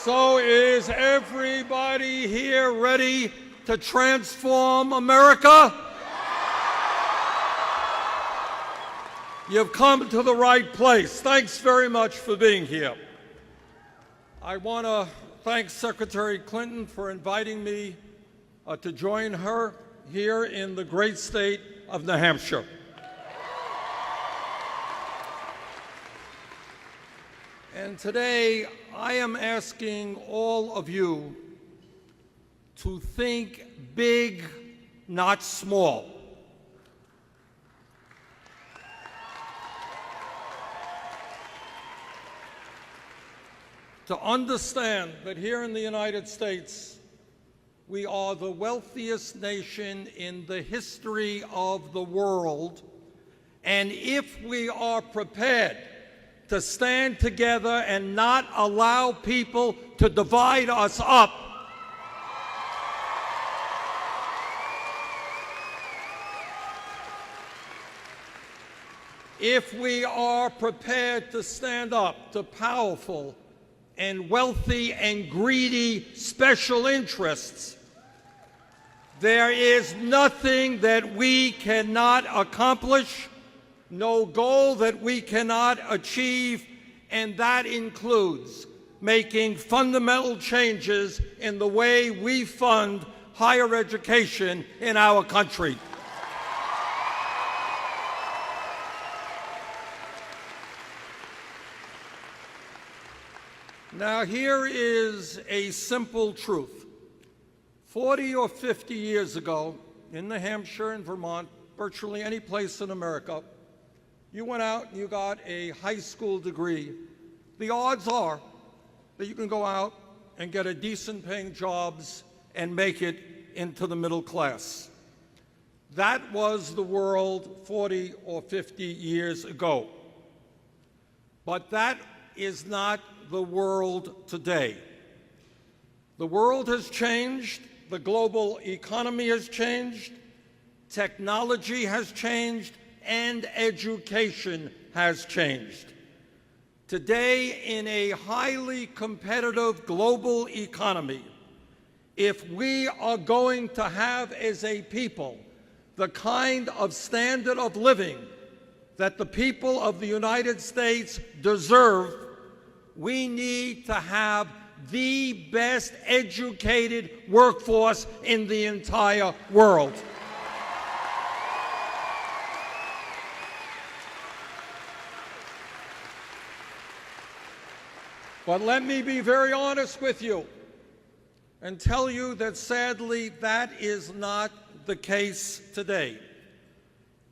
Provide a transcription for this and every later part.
So is everybody here ready to transform America? You've come to the right place. Thanks very much for being here. I want to thank Secretary Clinton for inviting me to join her here in the great state of New Hampshire. And today, I am asking all of you to think big, not small. To understand that here in the United States, we are the wealthiest nation in the history of the world, and if we are prepared to stand together and not allow people to divide us up, if we are prepared to stand up to powerful and wealthy and greedy special interests, there is nothing that we cannot accomplish, no goal that we cannot achieve, and that includes making fundamental changes in the way we fund higher education in our country. Now, here is a simple truth. 40 or 50 years ago, in New Hampshire and Vermont, virtually any place in America, you went out and you got a high school degree. The odds are that you can go out and get a decent paying jobs and make it into the middle class. That was the world 40 or 50 years ago. But that is not the world today. The world has changed, the global economy has changed, technology has changed, and education has changed. Today, in a highly competitive global economy, if we are going to have as a people the kind of standard of living that the people of the United States deserve, we need to have the best educated workforce in the entire world. But let me be very honest with you and tell you that sadly that is not the case today.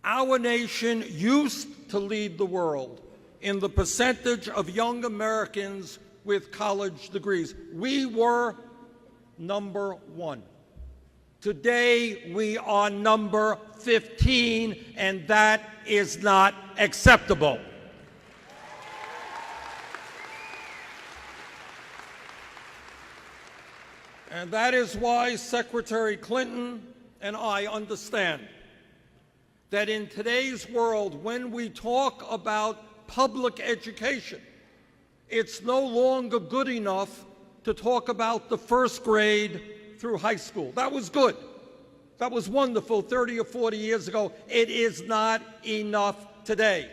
Our nation used to lead the world in the percentage of young Americans with college degrees. We were number one. Today, we are number 15, and that is not acceptable. And that is why Secretary Clinton and I understand that in today's world, when we talk about public education, it's no longer good enough to talk about the first grade through high school. That was good. That was wonderful 30 or 40 years ago. It is not enough today.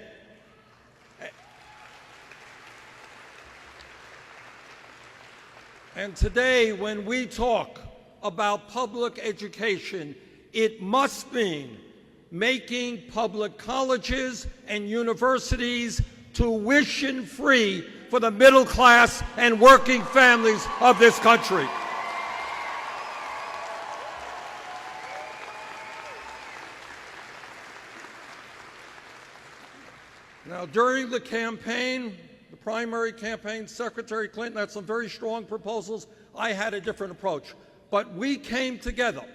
And today, when we talk about public education, it must mean making public colleges and universities tuition-free for the middle class and working families of this country. Now, during the campaign, the primary campaign, Secretary Clinton had some very strong proposals. I had a different approach. But we came together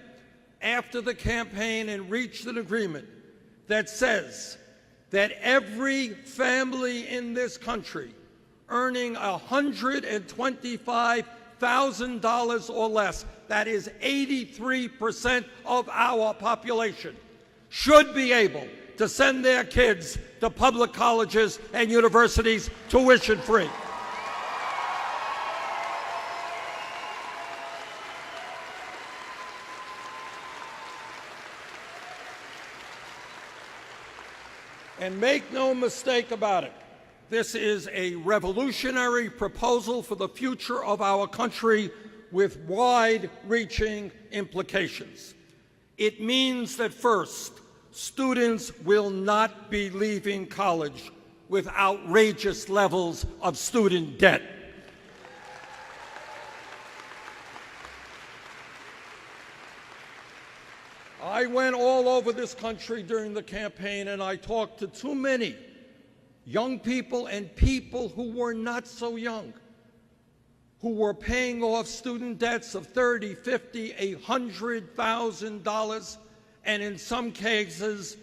after the campaign and reached an agreement that says that every family in this country earning $125,000 or less, that is 83% of our population, should be able to send their kids to public colleges and universities tuition-free. And make no mistake about it, this is a revolutionary proposal for the future of our country with wide-reaching implications. It means that first, students will not be leaving college with outrageous levels of student debt. I went all over this country during the campaign, and I talked to too many young people and people who were not so young, who were paying off student debts of $30,000, $50,000, $100,000, and in some cases,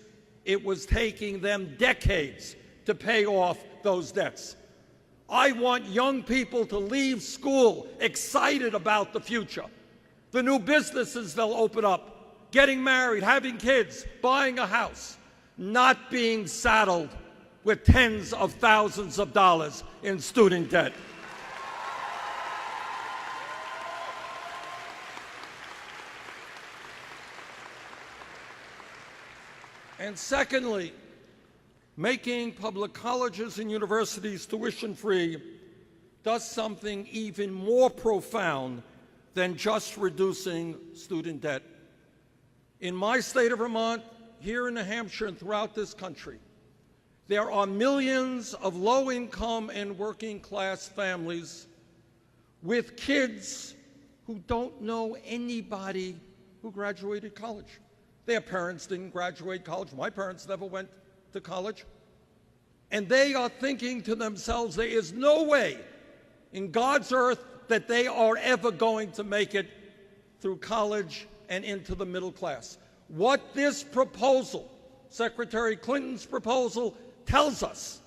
it was taking them decades to pay off those debts. I want young people to leave school excited about the future, the new businesses they'll open up, getting married, having kids, buying a house, not being saddled with tens of thousands of dollars in student debt. And secondly, making public colleges and universities tuition-free does something even more profound than just reducing student debt. In my state of Vermont, here in New Hampshire, and throughout this country, there are millions of low-income and working-class families with kids who don't know anybody who graduated college. Their parents didn't graduate college. My parents never went to college. And they are thinking to themselves, there is no way in God's earth that they are ever going to make it through college and into the middle class. What this proposal, Secretary Clinton's proposal, tells us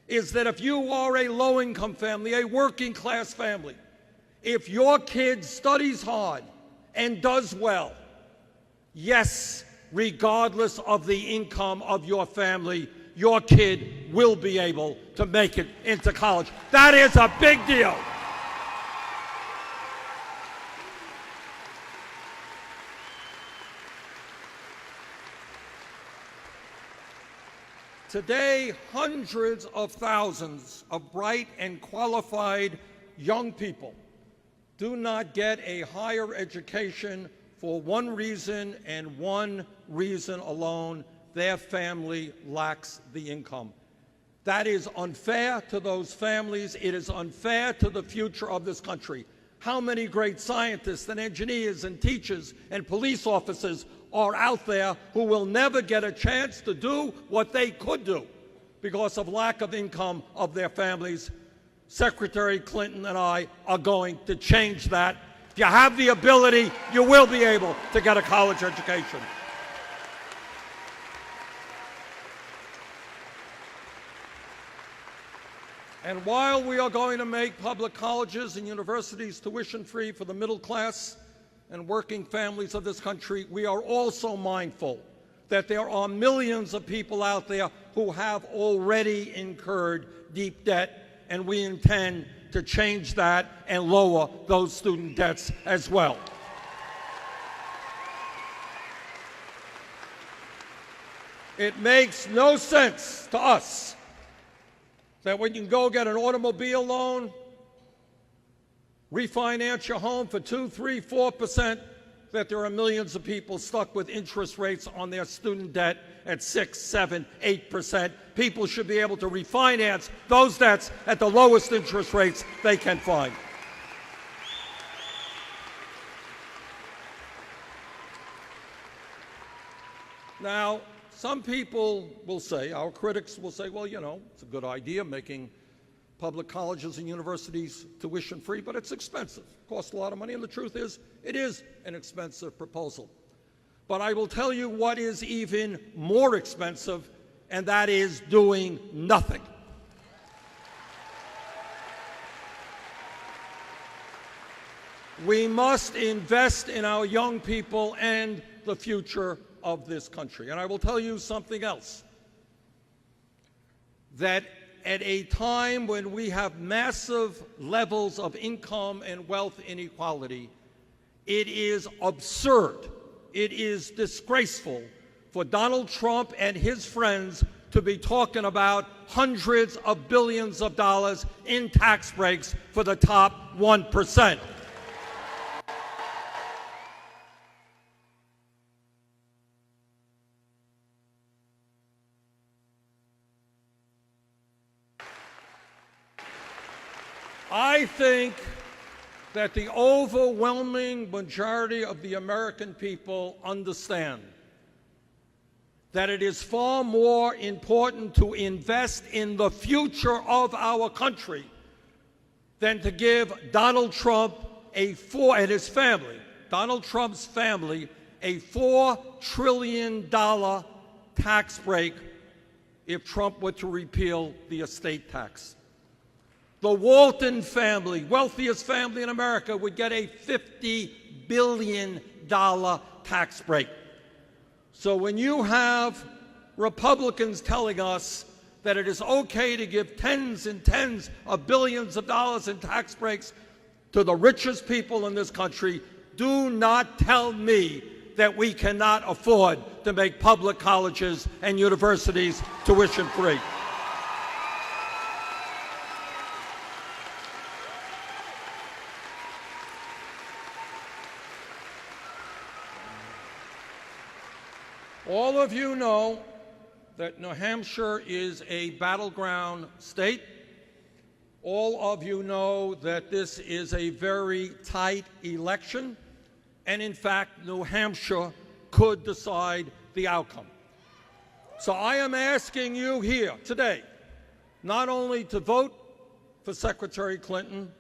is that if you are a low-income family, a working-class family, if your kid studies hard and does well, yes, regardless of the income of your family, your kid will be able to make it into college. That is a big deal. Today, hundreds of thousands of bright and qualified young people do not get a higher education for one reason and one reason alone: their family lacks the income. That is unfair to those families. It is unfair to the future of this country. How many great scientists and engineers and teachers and police officers are out there who will never get a chance to do what they could do because of lack of income of their families? Secretary Clinton and I are going to change that. If you have the ability, you will be able to get a college education. And while we are going to make public colleges and universities tuition-free for the middle class and working families of this country, we are also mindful that there are millions of people out there who have already incurred deep debt, and we intend to change that and lower those student debts as well. It makes no sense to us that when you can go get an automobile loan, refinance your home for 2%, 3%, 4%, that there are millions of people stuck with interest rates on their student debt at 6%, 7%, 8%. People should be able to refinance those debts at the lowest interest rates they can find. Now, some people will say, our critics will say, well, you know, it's a good idea making public colleges and universities tuition-free, but it's expensive. It costs a lot of money, and the truth is, it is an expensive proposal. But I will tell you what is even more expensive, and that is doing nothing. We must invest in our young people and the future of this country. And I will tell you something else, that at a time when we have massive levels of income and wealth inequality, it is absurd, it is disgraceful for Donald Trump and his friends to be talking about hundreds of billions of dollars in tax breaks for the top 1%. I think that the overwhelming majority of the American people understand that it is far more important to invest in the future of our country than to give Donald Trump and his family, Donald Trump's family, a $4 trillion tax break if Trump were to repeal the estate tax. The Walton family, wealthiest family in America, would get a $50 billion tax break. So when you have Republicans telling us that it is okay to give tens and tens of billions of dollars in tax breaks to the richest people in this country, do not tell me that we cannot afford to make public colleges and universities tuition free. All of you know that New Hampshire is a battleground state. All of you know that this is a very tight election, and in fact, New Hampshire could decide the outcome. So I am asking you here today not only to vote for Secretary Clinton,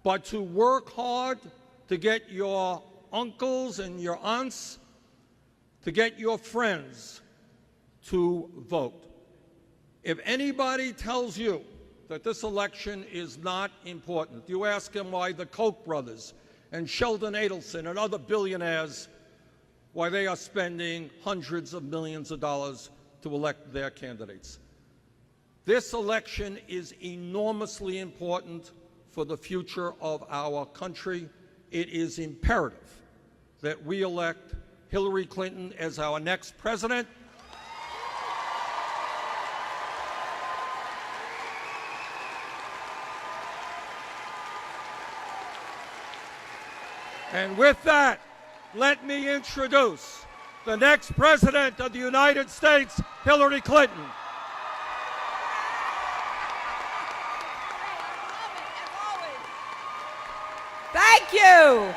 but to work hard to get your uncles and your aunts, to get your friends to vote. If anybody tells you that this election is not important, you ask them why the Koch brothers and Sheldon Adelson and other billionaires, why they are spending hundreds of millions of dollars to elect their candidates. This election is enormously important for the future of our country. It is imperative that we elect Hillary Clinton as our next president. And with that, let me introduce the next president of the United States, Hillary Clinton. Thank you.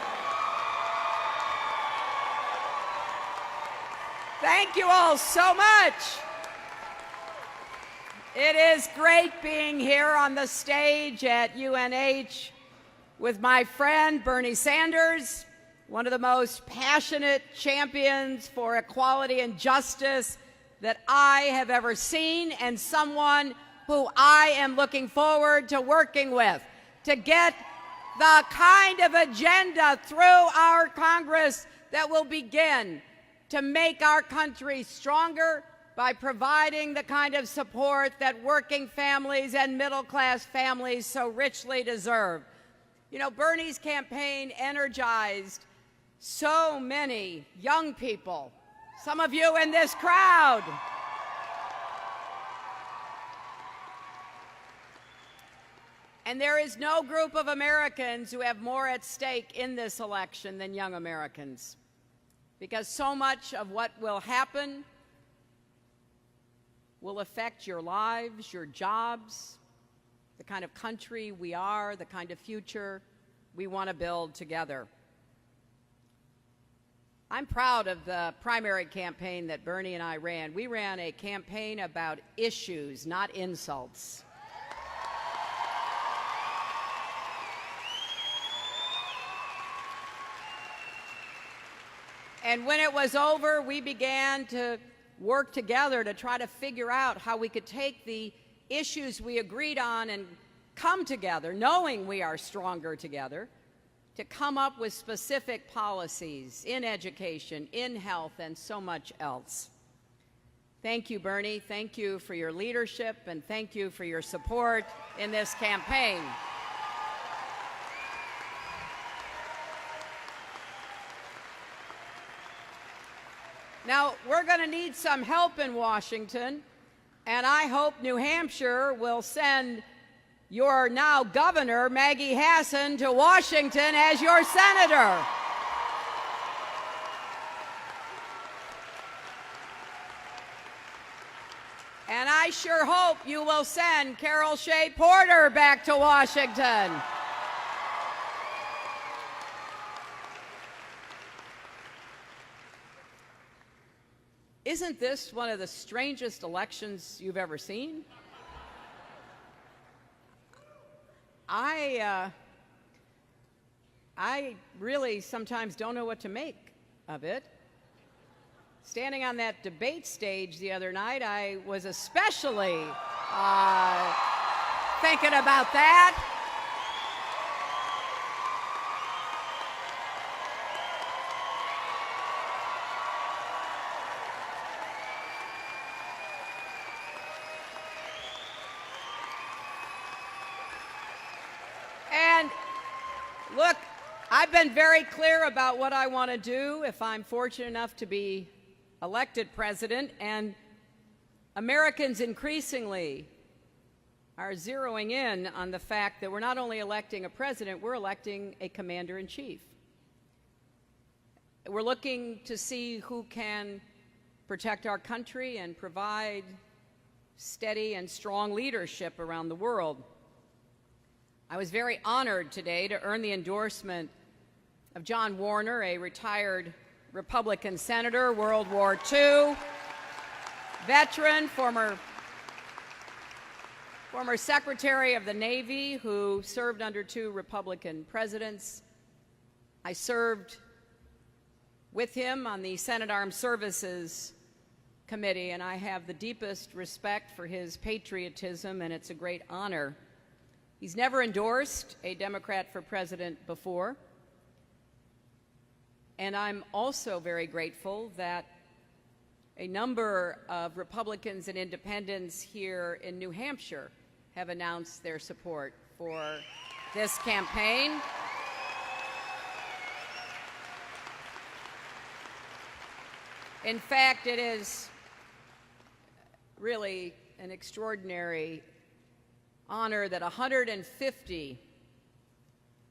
Thank you all so much. It is great being here on the stage at UNH with my friend Bernie Sanders, one of the most passionate champions for equality and justice that I have ever seen, and someone who I am looking forward to working with to get the kind of agenda through our Congress that will begin to make our country stronger by providing the kind of support that working families and middle-class families so richly deserve. You know, Bernie's campaign energized so many young people, some of you in this crowd. And there is no group of Americans who have more at stake in this election than young Americans, because so much of what will happen will affect your lives, your jobs, the kind of country we are, the kind of future we want to build together. I'm proud of the primary campaign that Bernie and I ran. We ran a campaign about issues, not insults. And when it was over, we began to work together to try to figure out how we could take the issues we agreed on and come together, knowing we are stronger together, to come up with specific policies in education, in health, and so much else. Thank you, Bernie. Thank you for your leadership, and thank you for your support in this campaign. Now, we're going to need some help in Washington. And I hope New Hampshire will send your now governor, Maggie Hassan, to Washington as your senator. And I sure hope you will send Carol Shea Porter back to Washington. Isn't this one of the strangest elections you've ever seen? I really sometimes don't know what to make of it. Standing on that debate stage the other night, I was especially thinking about that. And look, I've been very clear about what I want to do if I'm fortunate enough to be elected president, and Americans increasingly are zeroing in on the fact that we're not only electing a president, we're electing a commander-in-chief. We're looking to see who can protect our country and provide steady and strong leadership around the world. I was very honored today to earn the endorsement of John Warner, a retired Republican senator, World War II veteran, former Secretary of the Navy who served under 2 Republican presidents. I served with him on the Senate Armed Services Committee, and I have the deepest respect for his patriotism, and it's a great honor. He's never endorsed a Democrat for president before. And I'm also very grateful that a number of Republicans and independents here in New Hampshire have announced their support for this campaign. In fact, it is really an extraordinary honor that 150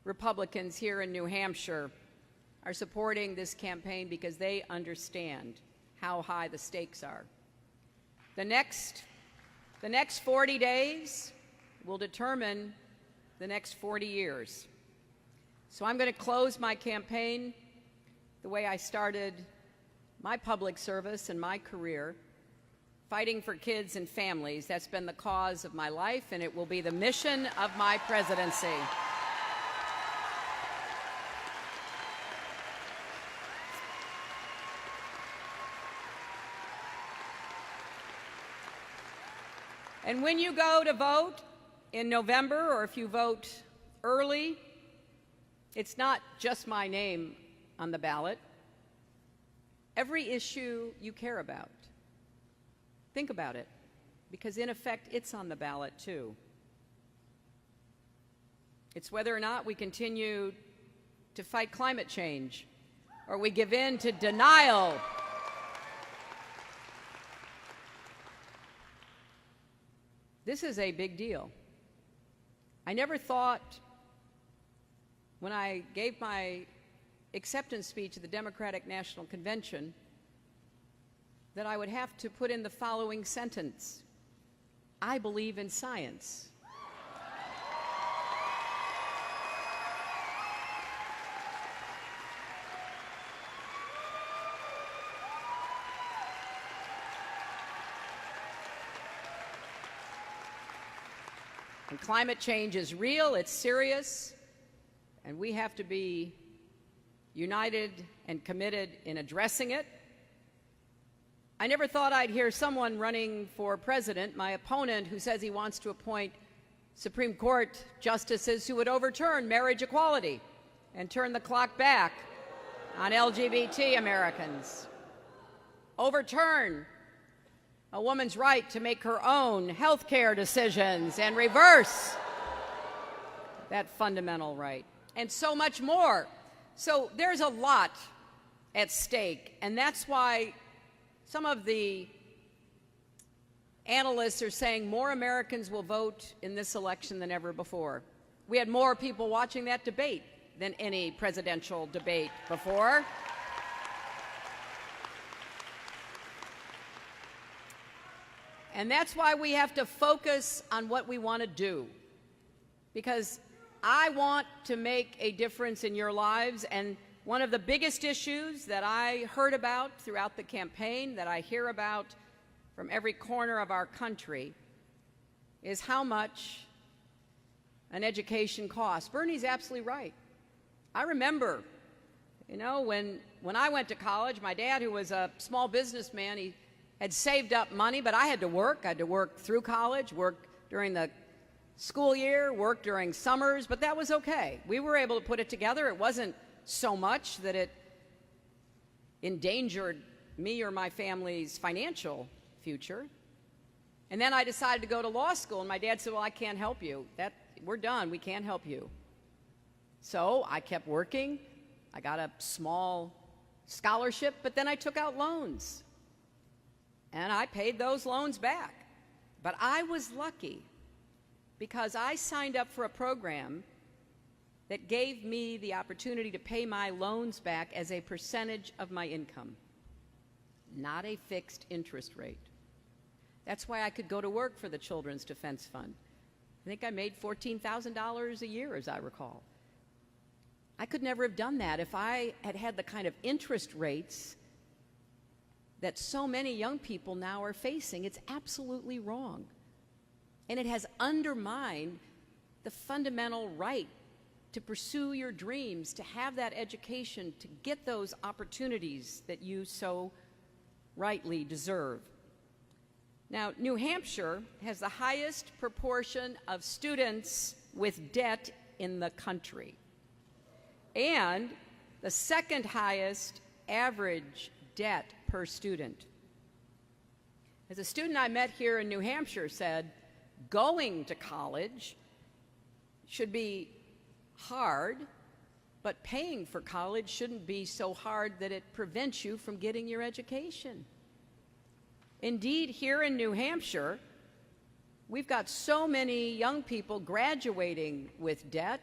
Republicans here in New Hampshire are supporting this campaign because they understand how high the stakes are. The next 40 days will determine the next 40 years. So I'm going to close my campaign the way I started my public service and my career, fighting for kids and families. That's been the cause of my life, and it will be the mission of my presidency. And when you go to vote in November, or if you vote early, it's not just my name on the ballot. Every issue you care about, think about it, because in effect, it's on the ballot too. It's whether or not we continue to fight climate change, or we give in to denial. This is a big deal. I never thought, when I gave my acceptance speech at the Democratic National Convention, that I would have to put in the following sentence: I believe in science. And climate change is real, it's serious, and we have to be united and committed in addressing it. I never thought I'd hear someone running for president, my opponent, who says he wants to appoint Supreme Court justices who would overturn marriage equality and turn the clock back on LGBT Americans, overturn a woman's right to make her own health care decisions, and reverse that fundamental right, and so much more. So there's a lot at stake, and that's why some of the analysts are saying more Americans will vote in this election than ever before. We had more people watching that debate than any presidential debate before. And that's why we have to focus on what we want to do. Because I want to make a difference in your lives, and one of the biggest issues that I heard about throughout the campaign, that I hear about from every corner of our country, is how much an education costs. Bernie's absolutely right. I remember, when I went to college, my dad, who was a small businessman, he had saved up money, but I had to work. I had to work through college, work during the school year, work during summers, but that was okay. We were able to put it together. It wasn't so much that it endangered me or my family's financial future. And then I decided to go to law school, and my dad said, well, I can't help you. We're done. We can't help you. So I kept working. I got a small scholarship, but then I took out loans. And I paid those loans back. But I was lucky because I signed up for a program that gave me the opportunity to pay my loans back as a percentage of my income, not a fixed interest rate. That's why I could go to work for the Children's Defense Fund. I think I made $14,000 a year, as I recall. I could never have done that if I had had the kind of interest rates that so many young people now are facing. It's absolutely wrong. And it has undermined the fundamental right to pursue your dreams, to have that education, to get those opportunities that you so rightly deserve. Now, New Hampshire has the highest proportion of students with debt in the country, and the second highest average debt per student. As a student I met here in New Hampshire said, going to college should be hard, but paying for college shouldn't be so hard that it prevents you from getting your education. Indeed, here in New Hampshire, we've got so many young people graduating with debt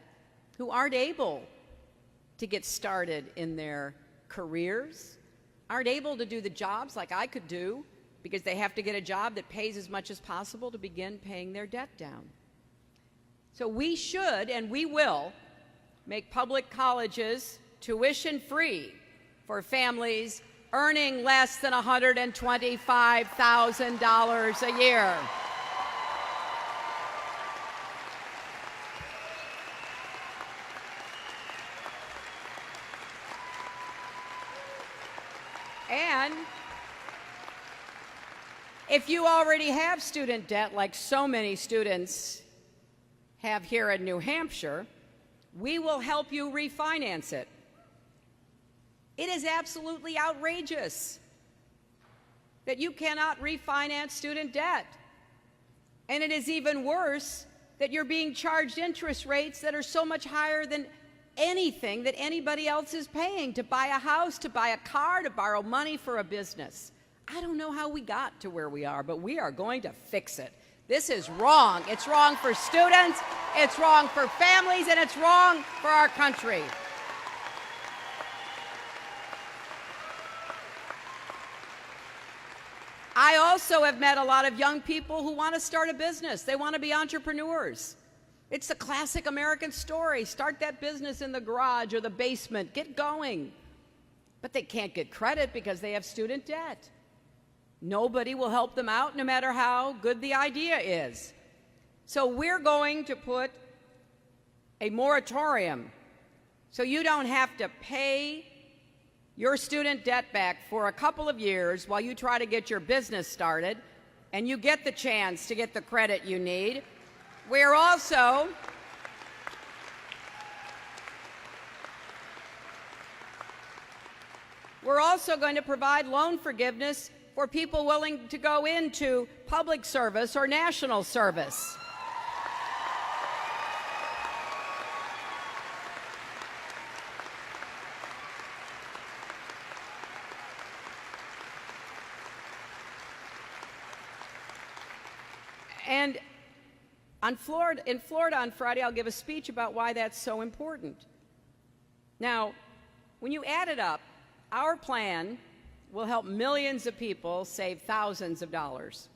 who aren't able to get started in their careers, aren't able to do the jobs like I could do because they have to get a job that pays as much as possible to begin paying their debt down. So we should, and we will, make public colleges tuition-free for families earning less than $125,000 a year. And if you already have student debt, like so many students have here in New Hampshire, we will help you refinance it. It is absolutely outrageous that you cannot refinance student debt. And it is even worse that you're being charged interest rates that are so much higher than anything that anybody else is paying to buy a house, to buy a car, to borrow money for a business. I don't know how we got to where we are, but we are going to fix it. This is wrong. It's wrong for students, it's wrong for families, and it's wrong for our country. I also have met a lot of young people who want to start a business. They want to be entrepreneurs. It's the classic American story. Start that business in the garage or the basement. Get going. But they can't get credit because they have student debt. Nobody will help them out, no matter how good the idea is. So we're going to put a moratorium so you don't have to pay your student debt back for a couple of years while you try to get your business started and you get the chance to get the credit you need. We're also going to provide loan forgiveness for people willing to go into public service or national service. And in Florida on Friday, I'll give a speech about why that's so important. Now, when you add it up, our plan will help millions of people save thousands of dollars.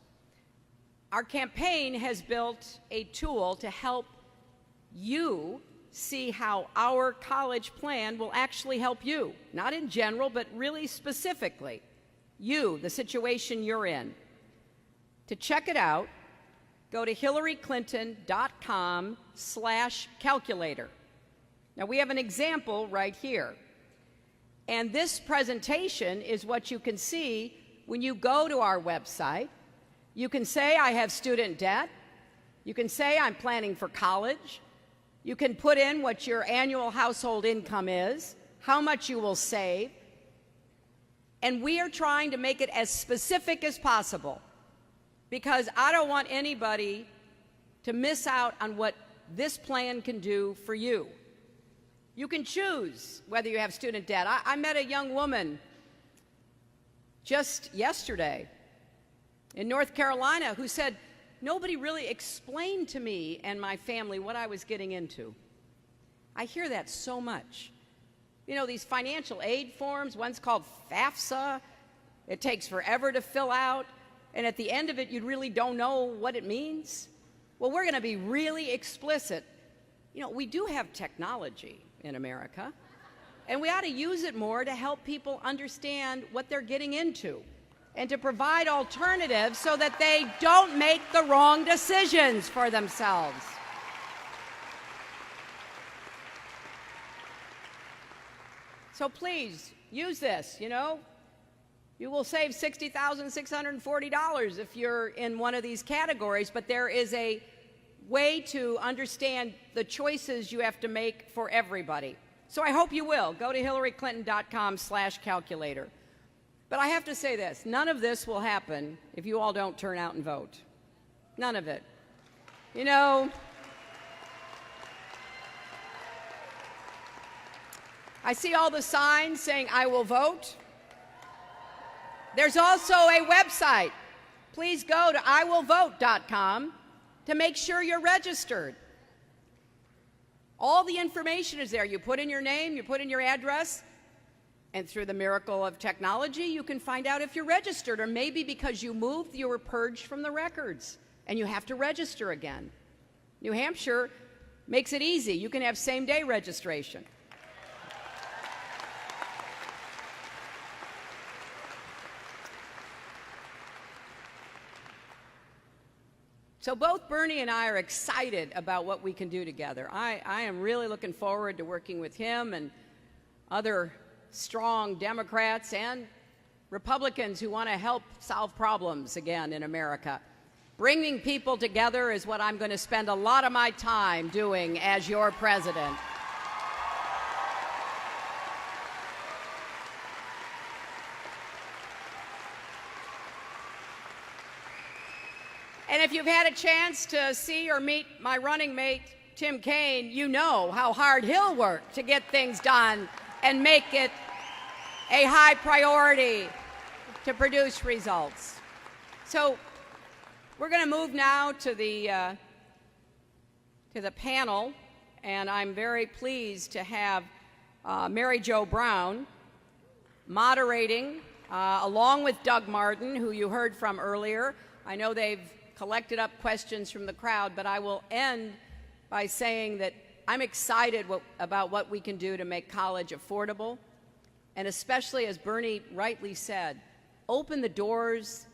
Our campaign has built a tool to help you see how our college plan will actually help you, not in general, but really specifically, you, the situation you're in. To check it out, go to hillaryclinton.com/calculator. Now, we have an example right here. And this presentation is what you can see when you go to our website. You can say, I have student debt. You can say, I'm planning for college. You can put in what your annual household income is, how much you will save. And we are trying to make it as specific as possible, because I don't want anybody to miss out on what this plan can do for you. You can choose whether you have student debt. I met a young woman just yesterday in North Carolina who said, nobody really explained to me and my family what I was getting into. I hear that so much. You know, these financial aid forms, one's called FAFSA. It takes forever to fill out. And at the end of it, you really don't know what it means. Well, we're going to be really explicit. You know, we do have technology in America, and we ought to use it more to help people understand what they're getting into and to provide alternatives so that they don't make the wrong decisions for themselves. So please, use this, you know. You will save $60,640 if you're in one of these categories, but there is a way to understand the choices you have to make for everybody. So I hope you will. Go to hillaryclinton.com/calculator. But I have to say this, none of this will happen if you all don't turn out and vote. None of it. You know, I see all the signs saying, I will vote. There's also a website. Please go to iwillvote.com to make sure you're registered. All the information is there. You put in your name, you put in your address, and through the miracle of technology, you can find out if you're registered, or maybe because you moved, you were purged from the records, and you have to register again. New Hampshire makes it easy. You can have same-day registration. So both Bernie and I are excited about what we can do together. I am really looking forward to working with him and other strong Democrats and Republicans who want to help solve problems again in America. Bringing people together is what I'm going to spend a lot of my time doing as your president. And if you've had a chance to see or meet my running mate, Tim Kaine, you know how hard he'll work to get things done and make it a high priority to produce results. So we're going to move now to the panel, and I'm very pleased to have Mary Jo Brown moderating, along with Doug Martin, who you heard from earlier. I know they've collected up questions from the crowd, but I will end by saying that I'm excited about what we can do to make college affordable, and especially, as Bernie rightly said, open the doors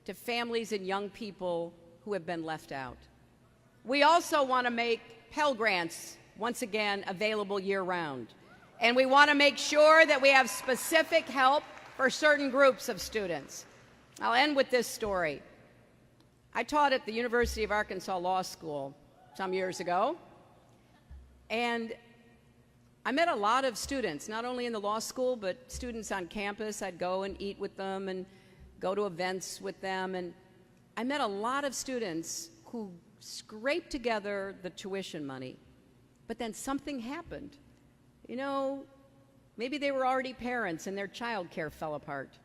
to families and young people who have been left out. We also want to make Pell Grants, once again, available year-round. And we want to make sure that we have specific help for certain groups of students. I'll end with this story. I taught at the University of Arkansas Law School some years ago, and I met a lot of students, not only in the law school, but students on campus. I'd go and eat with them and go to events with them, and I met a lot of students who scraped together the tuition money, but then something happened. You know, maybe they were already parents and their child care fell apart.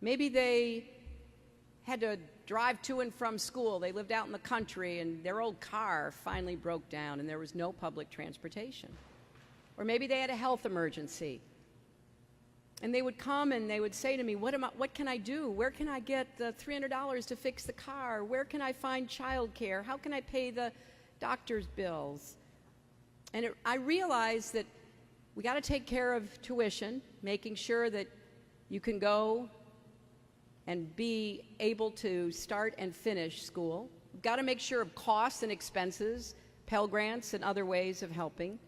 Maybe they had to drive to and from school. They lived out in the country, and their old car finally broke down, and there was no public transportation. Or maybe they had a health emergency. And they would come and they would say to me, what can I do? Where can I get the $300 to fix the car? Where can I find childcare? How can I pay the doctor's bills? And I realized that we got to take care of tuition, making sure that you can go and be able to start and finish school. We've got to make sure of costs and expenses, Pell Grants and other ways of helping.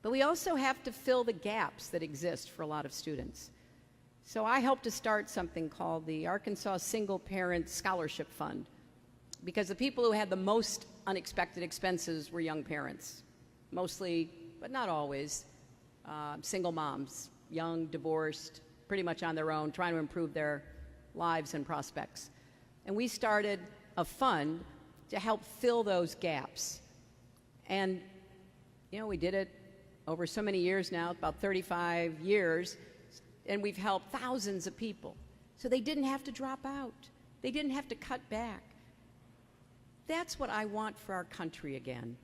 But we also have to fill the gaps that exist for a lot of students. So I helped to start something called the Arkansas Single Parent Scholarship Fund, because the people who had the most unexpected expenses were young parents, mostly, but not always, single moms, young, divorced, pretty much on their own, trying to improve their lives and prospects. And we started a fund to help fill those gaps. And, you know, we did it over so many years now, about 35 years, and we've helped thousands of people. So they didn't have to drop out. They didn't have to cut back. That's what I want for our country again,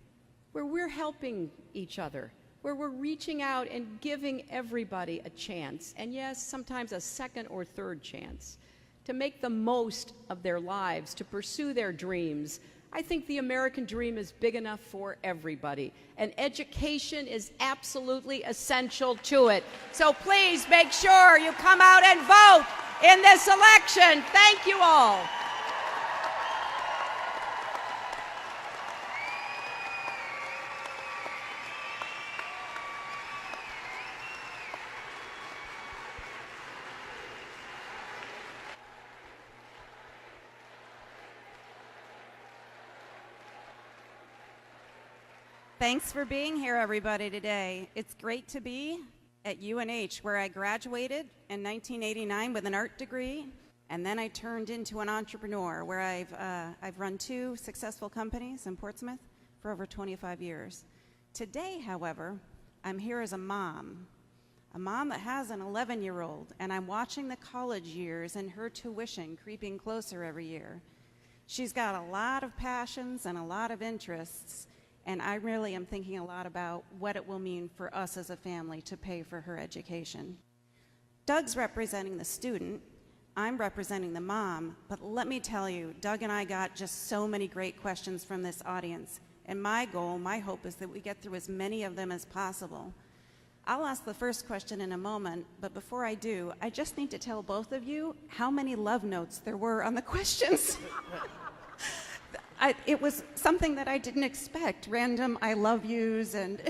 where we're helping each other, where we're reaching out and giving everybody a chance, and yes, sometimes a second or third chance, to make the most of their lives, to pursue their dreams. I think the American dream is big enough for everybody, and education is absolutely essential to it. So please make sure you come out and vote in this election. Thank you all. Thanks for being here, everybody, today. It's great to be at UNH, where I graduated in 1989 with an art degree, and then I turned into an entrepreneur, where I've run 2 successful companies in Portsmouth for over 25 years. Today, however, I'm here as a mom that has an 11-year-old, and I'm watching the college years and her tuition creeping closer every year. She's got a lot of passions and a lot of interests, and I really am thinking a lot about what it will mean for us as a family to pay for her education. Doug's representing the student, I'm representing the mom, but let me tell you, Doug and I got just so many great questions from this audience, and my goal, my hope is that we get through as many of them as possible. I'll ask the first question in a moment, but before I do, I just need to tell both of you how many love notes there were on the questions. It was something that I didn't expect, random I love yous and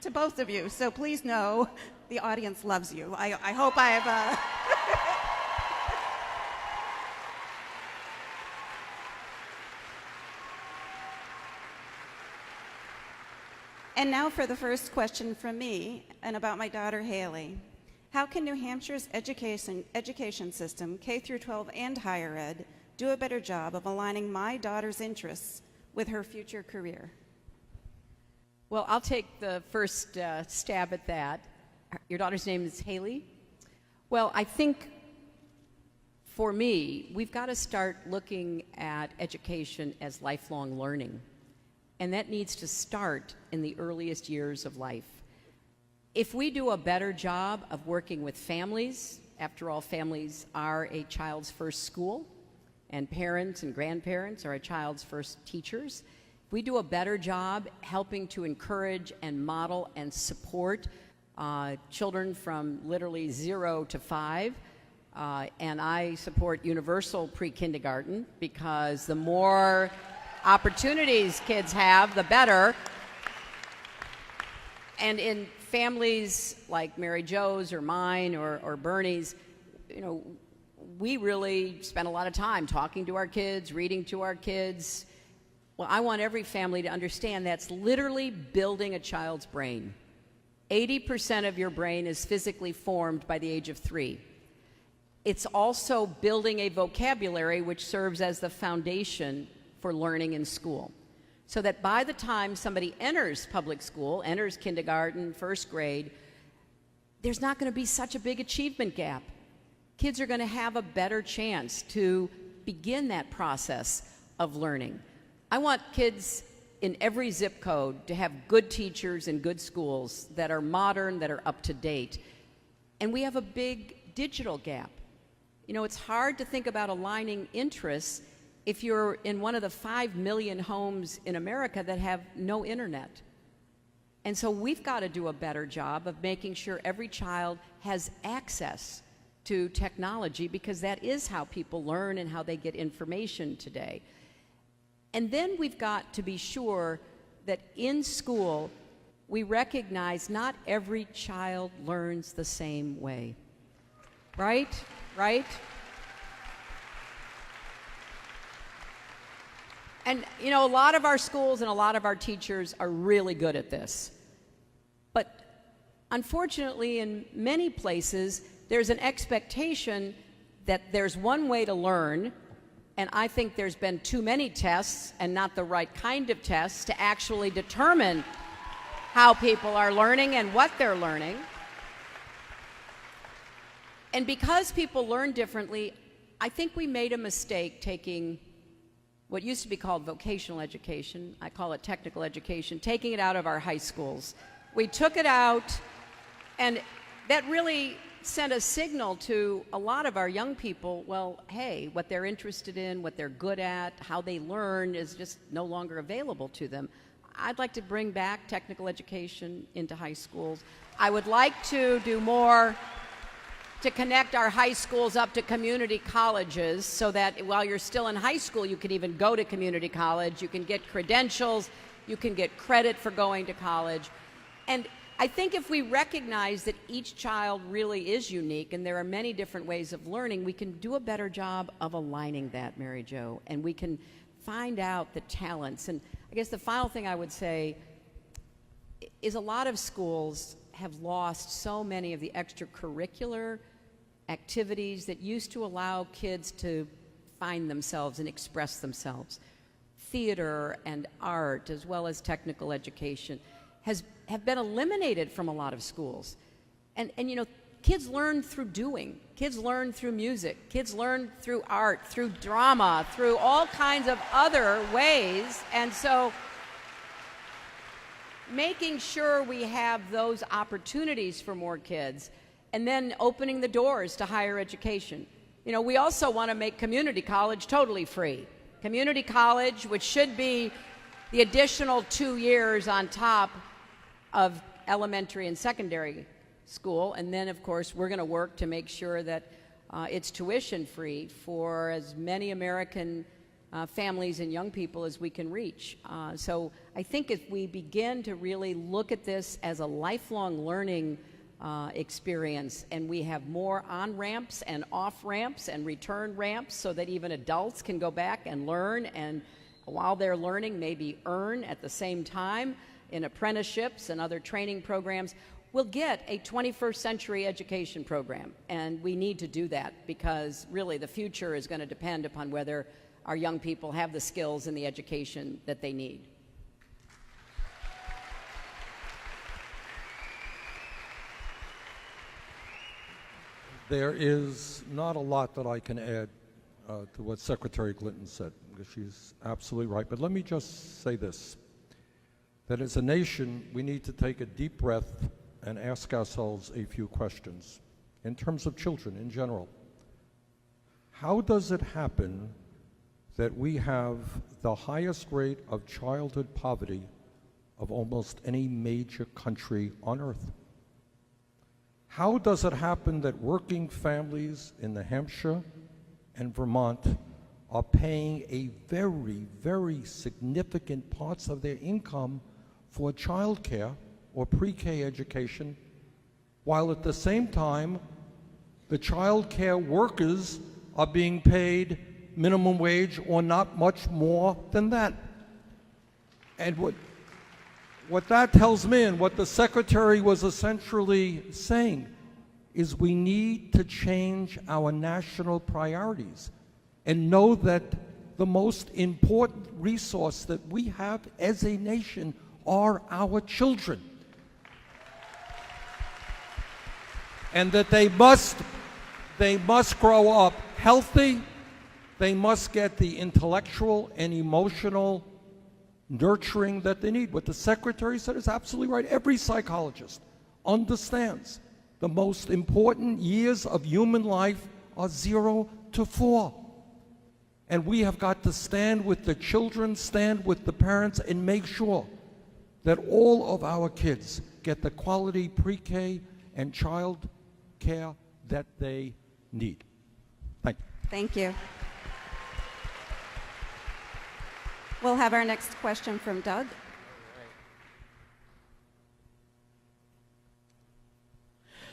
to both of you. So please know the audience loves you. I hope I have... And now for the first question from me and about my daughter Haley. How can New Hampshire's education system, K through 12 and higher ed, do a better job of aligning my daughter's interests with her future career? Well, I'll take the first stab at that. Your daughter's name is Haley? Well, I think for me, we've got to start looking at education as lifelong learning. And that needs to start in the earliest years of life. If we do a better job of working with families, after all, families are a child's first school, and parents and grandparents are a child's first teachers. If we do a better job helping to encourage and model and support children from literally 0 to 5, and I support universal pre-kindergarten, because the more opportunities kids have, the better. And in families like Mary Jo's or mine or Bernie's, you know, we really spend a lot of time talking to our kids, reading to our kids. Well, I want every family to understand that's literally building a child's brain. 80% of your brain is physically formed by the age of 3. It's also building a vocabulary which serves as the foundation for learning in school, so that by the time somebody enters public school, enters kindergarten, first grade, there's not going to be such a big achievement gap. Kids are going to have a better chance to begin that process of learning. I want kids in every zip code to have good teachers and good schools that are modern, that are up to date. And we have a big digital gap. You know, it's hard to think about aligning interests if you're in one of the 5 million homes in America that have no internet. And so we've got to do a better job of making sure every child has access to technology, because that is how people learn and how they get information today. And then we've got to be sure that in school we recognize not every child learns the same way. Right? Right? And you know, a lot of our schools and a lot of our teachers are really good at this. But unfortunately, in many places, there's an expectation that there's one way to learn, and I think there's been too many tests and not the right kind of tests to actually determine how people are learning and what they're learning. And because people learn differently, I think we made a mistake taking what used to be called vocational education, I call it technical education, taking it out of our high schools. We took it out, and that really sent a signal to a lot of our young people, well, hey, what they're interested in, what they're good at, how they learn is just no longer available to them. I'd like to bring back technical education into high schools. I would like to do more to connect our high schools up to community colleges so that while you're still in high school, you can even go to community college, you can get credentials, you can get credit for going to college. And I think if we recognize that each child really is unique and there are many different ways of learning, we can do a better job of aligning that, Mary Jo, and we can find out the talents. And I guess the final thing I would say is a lot of schools have lost so many of the extracurricular activities that used to allow kids to find themselves and express themselves. Theater and art, as well as technical education, have been eliminated from a lot of schools. And you know, kids learn through doing. Kids learn through music. Kids learn through art, through drama, through all kinds of other ways. And so making sure we have those opportunities for more kids, and then opening the doors to higher education. You know, we also want to make community college totally free. Community college, which should be the additional 2 years on top of elementary and secondary school. And then, of course, we're going to work to make sure that it's tuition free for as many American families and young people as we can reach. So I think if we begin to really look at this as a lifelong learning experience, and we have more on-ramps and off-ramps and return ramps so that even adults can go back and learn, and while they're learning, maybe earn at the same time in apprenticeships and other training programs, we'll get a 21st century education program. And we need to do that, because really the future is going to depend upon whether our young people have the skills and the education that they need. There is not a lot that I can add to what Secretary Clinton said, because she's absolutely right. But let me just say this, that as a nation, we need to take a deep breath and ask ourselves a few questions in terms of children in general. How does it happen that we have the highest rate of childhood poverty of almost any major country on earth? How does it happen that working families in New Hampshire and Vermont are paying a very, very significant parts of their income for childcare or pre-K education, while at the same time the childcare workers are being paid minimum wage or not much more than that? And what that tells me, and what the Secretary was essentially saying, is we need to change our national priorities and know that the most important resource that we have as a nation are our children. And that they must grow up healthy They must get the intellectual and emotional nurturing that they need. What the secretary said is absolutely right. Every psychologist understands the most important years of human life are 0 to 4. And we have got to stand with the children, stand with the parents, and make sure that all of our kids get the quality pre-K and child care that they need. Thank you. Thank you. We'll have our next question from Doug.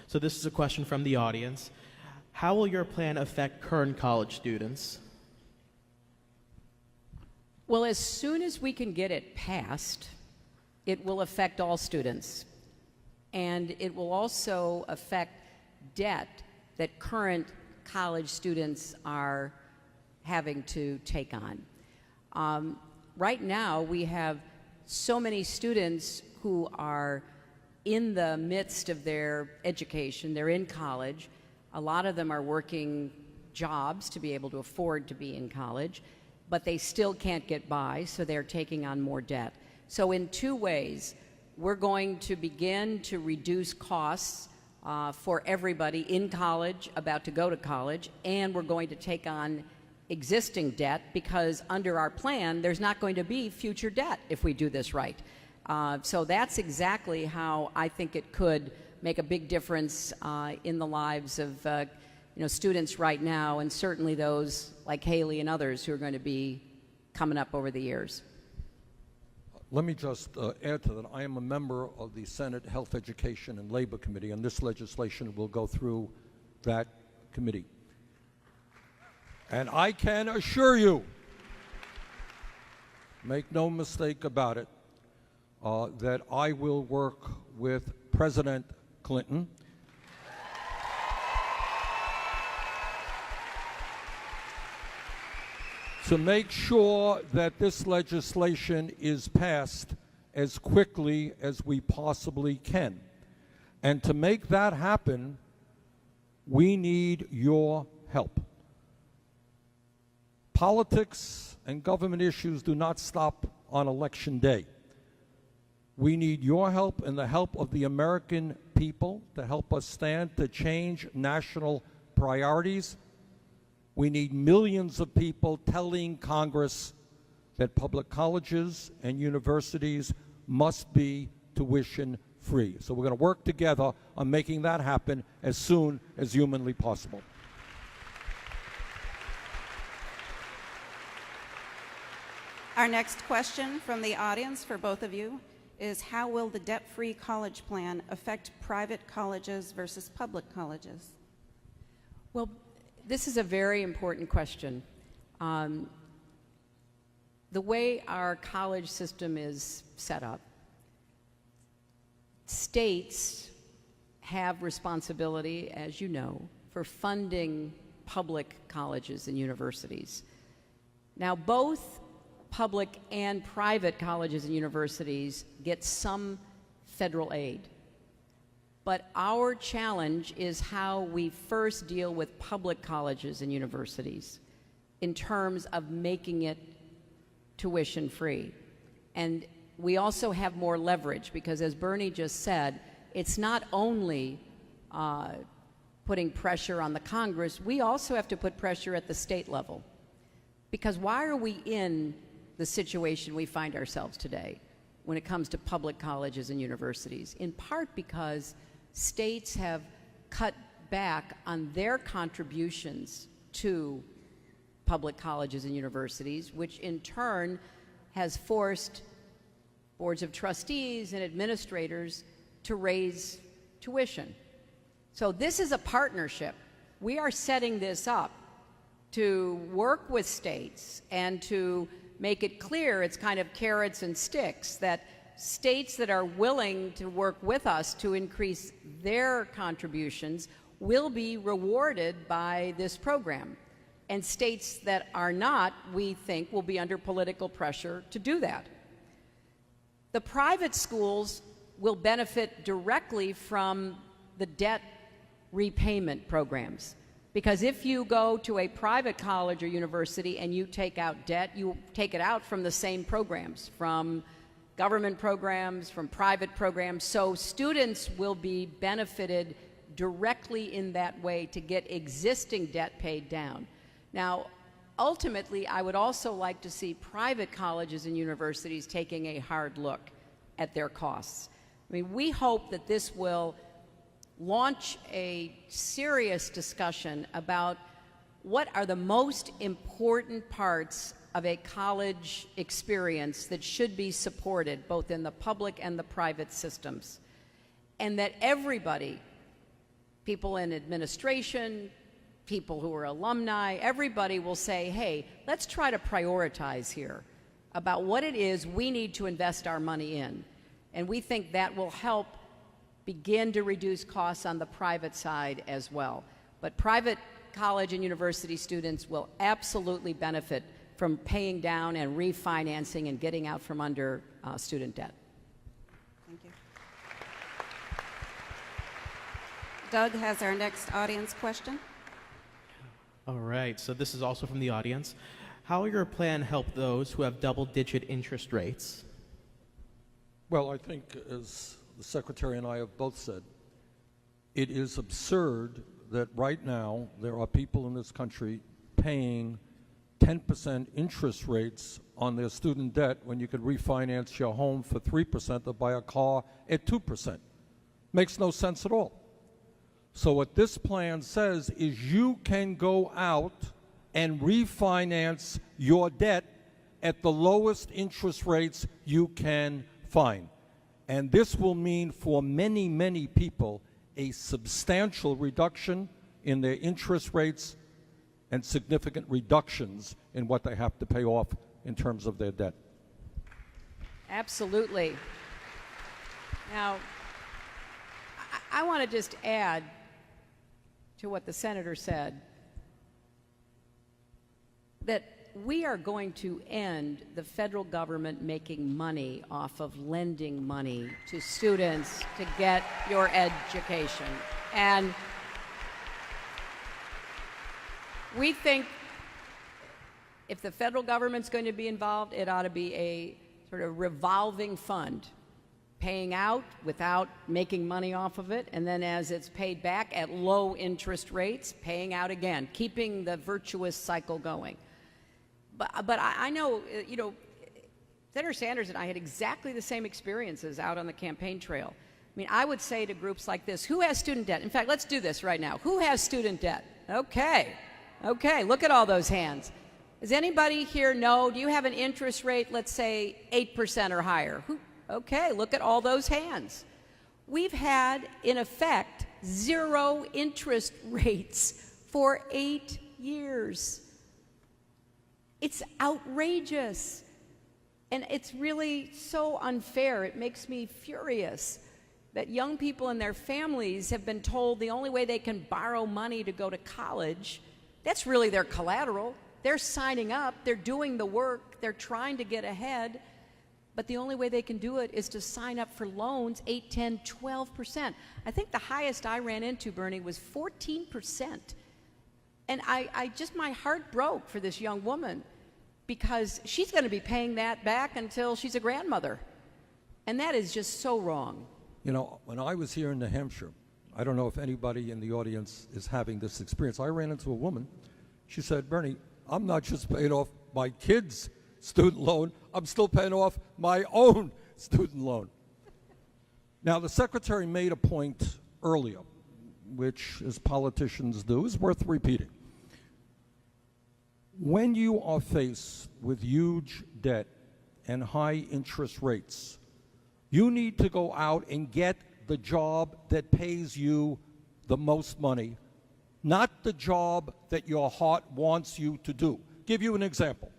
So this is a question from the audience. How will your plan affect current college students? Well, as soon as we can get it passed, it will affect all students. And it will also affect debt that current college students are having to take on. Right now, we have so many students who are in the midst of their education. They're in college. A lot of them are working jobs to be able to afford to be in college, but they still can't get by, so they're taking on more debt. So in two ways, we're going to begin to reduce costs for everybody in college, about to go to college, and we're going to take on existing debt, because under our plan, there's not going to be future debt if we do this right. So that's exactly how I think it could make a big difference in the lives of students right now, and certainly those like Haley and others who are going to be coming up over the years. Let me just add to that. I am a member of the Senate Health, Education, and Labor Committee, and this legislation will go through that committee. And I can assure you, make no mistake about it, that I will work with President Clinton to make sure that this legislation is passed as quickly as we possibly can. And to make that happen, we need your help. Politics and government issues do not stop on Election Day. We need your help and the help of the American people to help us stand to change national priorities. We need millions of people telling Congress that public colleges and universities must be tuition free. So we're going to work together on making that happen as soon as humanly possible. Our next question from the audience for both of you is, how will the debt-free college plan affect private colleges versus public colleges? Well, this is a very important question. The way our college system is set up, states have responsibility, as you know, for funding public colleges and universities. Now, both public and private colleges and universities get some federal aid. But our challenge is how we first deal with public colleges and universities in terms of making it tuition free. And we also have more leverage, because as Bernie just said, it's not only putting pressure on the Congress, we also have to put pressure at the state level. Because why are we in the situation we find ourselves today when it comes to public colleges and universities? In part because states have cut back on their contributions to public colleges and universities, which in turn has forced boards of trustees and administrators to raise tuition. So this is a partnership. We are setting this up to work with states and to make it clear, it's kind of carrots and sticks, that states that are willing to work with us to increase their contributions will be rewarded by this program. And states that are not, we think, will be under political pressure to do that. The private schools will benefit directly from the debt repayment programs. Because if you go to a private college or university and you take out debt, you take it out from the same programs, from government programs, from private programs. So students will be benefited directly in that way to get existing debt paid down. Now, ultimately, I would also like to see private colleges and universities taking a hard look at their costs. I mean, we hope that this will launch a serious discussion about what are the most important parts of a college experience that should be supported both in the public and the private systems. And that everybody, people in administration, people who are alumni, everybody will say, hey, let's try to prioritize here about what it is we need to invest our money in. And we think that will help begin to reduce costs on the private side as well. But private college and university students will absolutely benefit from paying down and refinancing and getting out from under student debt. Thank you. Doug has our next audience question. All right, so this is also from the audience. How will your plan help those who have double-digit interest rates? Well, I think, as the Secretary and I have both said, it is absurd that right now there are people in this country paying 10% interest rates on their student debt when you could refinance your home for 3% or buy a car at 2%. Makes no sense at all. So what this plan says is you can go out and refinance your debt at the lowest interest rates you can find. And this will mean for many, many people a substantial reduction in their interest rates and significant reductions in what they have to pay off in terms of their debt. Absolutely. Now, I want to just add to what the senator said that we are going to end the federal government making money off of lending money to students to get your education. And we think if the federal government's going to be involved, it ought to be a sort of revolving fund, paying out without making money off of it, and then as it's paid back at low interest rates, paying out again, keeping the virtuous cycle going. But I know, you know, Senator Sanders and I had exactly the same experiences out on the campaign trail. I mean, I would say to groups like this, who has student debt? In fact, let's do this right now. Who has student debt? Okay, look at all those hands. Does anybody here know, do you have an interest rate, let's say 8% or higher? Okay, look at all those hands. We've had, in effect, 0 interest rates for 8 years. It's outrageous. And it's really so unfair. It makes me furious that young people and their families have been told the only way they can borrow money to go to college, that's really their collateral. They're signing up, they're doing the work, they're trying to get ahead, but the only way they can do it is to sign up for loans 8, 10, 12%. I think the highest I ran into, Bernie, was 14%. And I just, my heart broke for this young woman because she's going to be paying that back until she's a grandmother. And that is just so wrong. You know, when I was here in New Hampshire, I don't know if anybody in the audience is having this experience. I ran into a woman. She said, Bernie, I'm not just paying off my kids' student loan, I'm still paying off my own student loan. Now, the Secretary made a point earlier, which, as politicians do, is worth repeating. When you are faced with huge debt and high interest rates, you need to go out and get the job that pays you the most money, not the job that your heart wants you to do. Give you an example.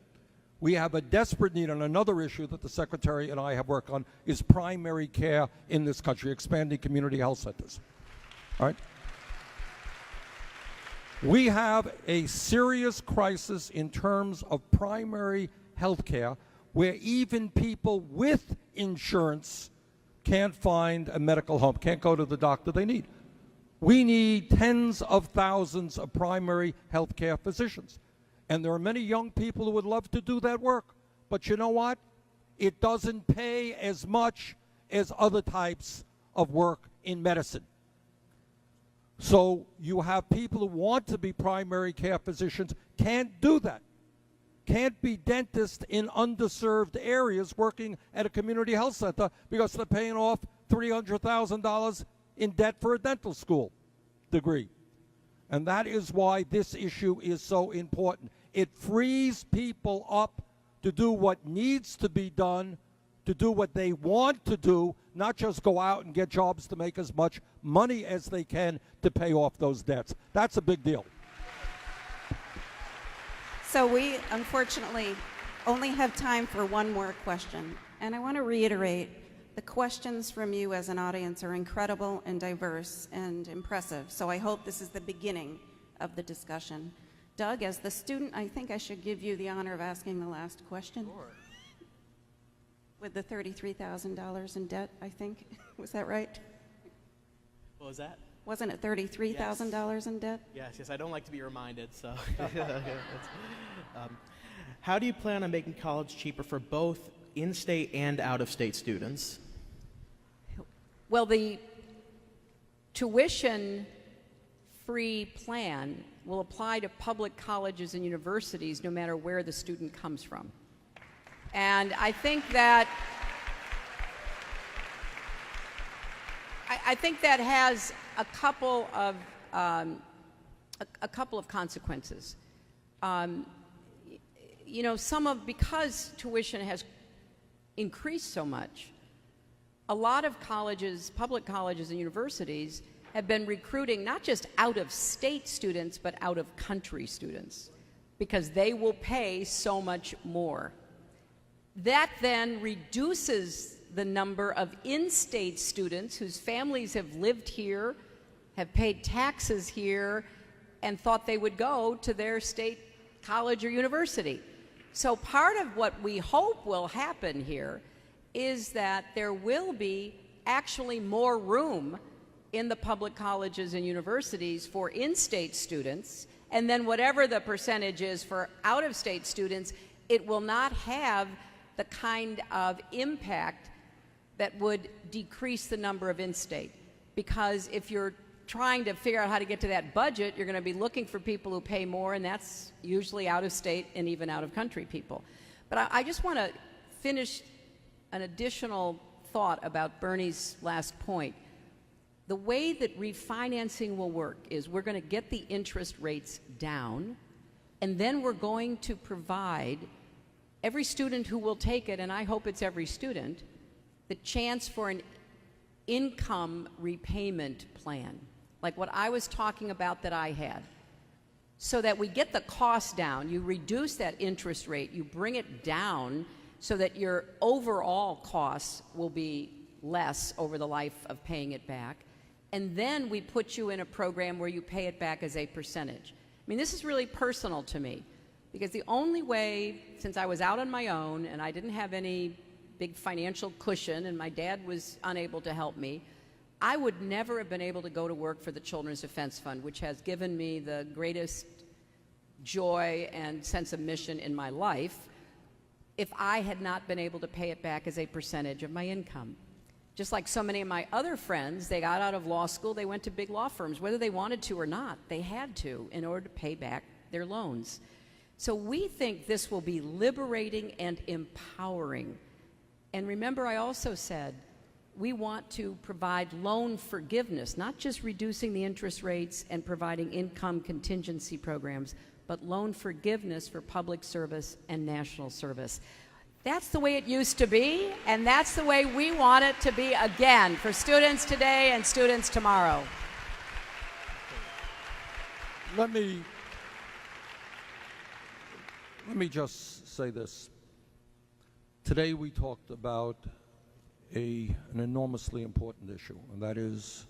We have a desperate need on another issue that the Secretary and I have worked on is primary care in this country, expanding community health centers. All right? We have a serious crisis in terms of primary health care where even people with insurance can't find a medical home, can't go to the doctor they need. We need tens of thousands of primary health care physicians. And there are many young people who would love to do that work. But you know what? It doesn't pay as much as other types of work in medicine. So you have people who want to be primary care physicians, can't do that. Can't be dentists in underserved areas working at a community health center because they're paying off $300,000 in debt for a dental school degree. And that is why this issue is so important. It frees people up to do what needs to be done, to do what they want to do, not just go out and get jobs to make as much money as they can to pay off those debts. That's a big deal. So we, unfortunately, only have time for one more question. And I want to reiterate, the questions from you as an audience are incredible and diverse and impressive. So I hope this is the beginning of the discussion. Doug, as the student, I think I should give you the honor of asking the last question. Sure. With the $33,000 in debt, I think. Was that right? What was that? Wasn't it $33,000 in debt? Yes, I don't like to be reminded, so. How do you plan on making college cheaper for both in-state and out-of-state students? Well, the tuition-free plan will apply to public colleges and universities no matter where the student comes from. And I think that has a couple of consequences. You know, because tuition has increased so much, a lot of colleges, public colleges and universities, have been recruiting not just out-of-state students, but out-of-country students, because they will pay so much more. That then reduces the number of in-state students whose families have lived here, have paid taxes here, and thought they would go to their state college or university. So part of what we hope will happen here is that there will be actually more room in the public colleges and universities for in-state students, and then whatever the percentage is for out-of-state students, it will not have the kind of impact that would decrease the number of in-state. Because if you're trying to figure out how to get to that budget, you're going to be looking for people who pay more, and that's usually out-of-state and even out-of-country people. But I just want to finish an additional thought about Bernie's last point. The way that refinancing will work is we're going to get the interest rates down, and then we're going to provide every student who will take it, and I hope it's every student, the chance for an income repayment plan, like what I was talking about that I had, so that we get the cost down. You reduce that interest rate, you bring it down so that your overall costs will be less over the life of paying it back, and then we put you in a program where you pay it back as a percentage. I mean, this is really personal to me, because the only way, since I was out on my own and I didn't have any big financial cushion and my dad was unable to help me, I would never have been able to go to work for the Children's Defense Fund, which has given me the greatest joy and sense of mission in my life, if I had not been able to pay it back as a percentage of my income. Just like so many of my other friends, they got out of law school, they went to big law firms. Whether they wanted to or not, they had to in order to pay back their loans. So we think this will be liberating and empowering. And remember, I also said we want to provide loan forgiveness, not just reducing the interest rates and providing income contingency programs, but loan forgiveness for public service and national service. That's the way it used to be, and that's the way we want it to be again for students today and students tomorrow. Let me just say this. Today we talked about an enormously important issue, and that is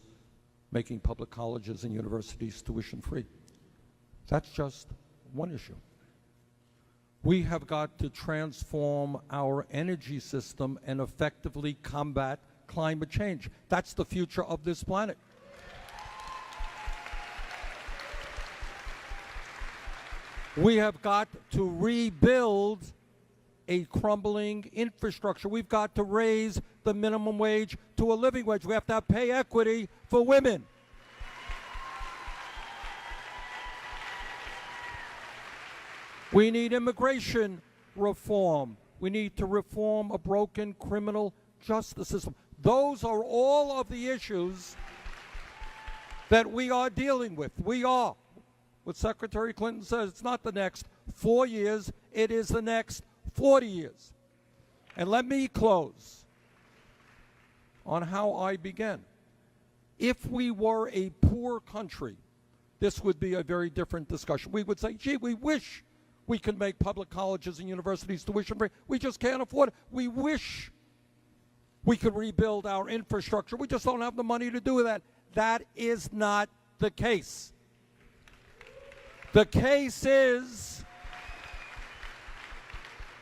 making public colleges and universities tuition-free. That's just one issue. We have got to transform our energy system and effectively combat climate change. That's the future of this planet. We have got to rebuild a crumbling infrastructure. We've got to raise the minimum wage to a living wage. We have to have pay equity for women. We need immigration reform. We need to reform a broken criminal justice system. Those are all of the issues that we are dealing with. We are. What Secretary Clinton says, it's not the next 4 years, it is the next 40 years. And let me close on how I began. If we were a poor country, this would be a very different discussion. We would say, gee, we wish we could make public colleges and universities tuition free. We just can't afford it. We wish we could rebuild our infrastructure. We just don't have the money to do that. That is not the case. The case is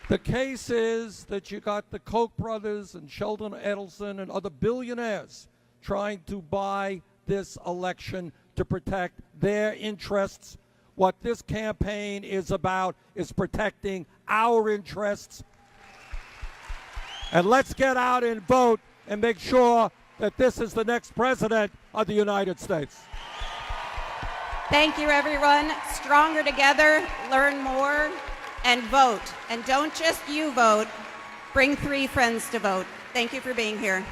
that you got the Koch brothers and Sheldon Adelson and other billionaires trying to buy this election to protect their interests. What this campaign is about is protecting our interests. And let's get out and vote and make sure that this is the next president of the United States. Thank you, everyone. Stronger together, learn more, and vote. And don't just you vote. Bring 3 friends to vote. Thank you for being here.